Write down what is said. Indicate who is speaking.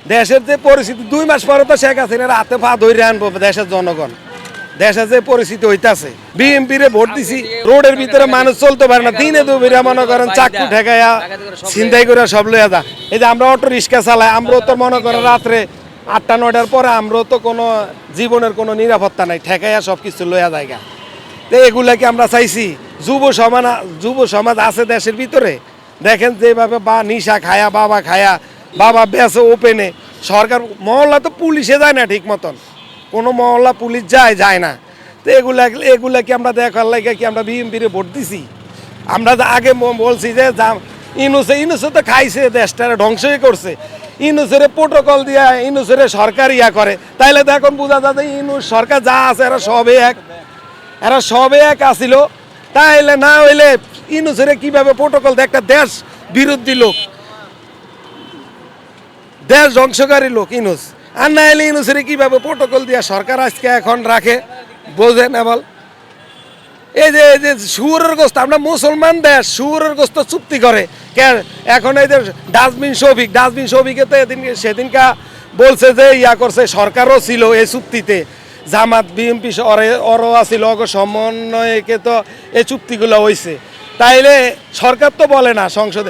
Speaker 1: দেশের যে পরিস্থিতি 2 মাস পরে তো শেখ হাসিনার হাতে পা ধরে আনবো দেশের জনগণ। দেশের যে পরিস্থিতি হইতাছে, বিএনপিরে ভোট দিছি, রোডের ভিতরে মানুষ চলতে পারে না, দিনে দুপুরে মনে করেন চাকু ঠেকাইয়া ছিনতাই করে সব লইয়া যা। এই যে আমরা অটো রিক্সা চালাই, আমরাও তো মনে করেন রাত্রে 8টা-9টার পরে আমরাও তো কোনো জীবনের কোনো নিরাপত্তা নাই, ঠেকাইয়া সব কিছু লইয়া জায়গা। তো এগুলা কি আমরা চাইছি? যুব সমাজ আছে দেশের ভিতরে, দেখেন যেভাবে বা নিশা খায়া বাবা বেছে ওপেনে, সরকার মহল্লা তো পুলিশে যায় না ঠিক মতন, কোনো মহল্লা পুলিশ যায় না। তো এগুলা কি আমরা দেখার লাগে কি আমরা বিএনপিরে ভোট দিছি? আমরা আগে বলছি যে ইনুসে তো খাইছে, দেশটারে ধ্বংসই করছে, ইনুসের প্রোটোকল দিয়া ইনুসের সরকার ইয়া করে, তাইলে তো এখন বোঝা যায় ইনুস সরকার যা আছে এরা সবে এক আসিল। তাইলে না হইলে ইনুসের কিভাবে প্রোটোকল দেয়? একটা দেশ বিরোধী লোক, দেশ ধ্বংসকারী লোক ইনুস, আর না হলে ইনুসের কিভাবে প্রোটোকল দিয়া সরকার আজকে এখন রাখে? বোঝেন বল? এই যে শুয়োরের গোস্ত, আমরা মুসলমান দেশ, শুয়োরের গোস্ত চুক্তি করে এখন এই যে ডাস্টবিন শফিকে তো সেদিনকা বলছে যে ইয়া করছে, সরকারও ছিল এই চুক্তিতে, জামাত বিএনপি অরও আছিল, সমন্বয়কে তো এই চুক্তিগুলো হয়েছে। তাইলে সরকার তো বলে না সংসদে,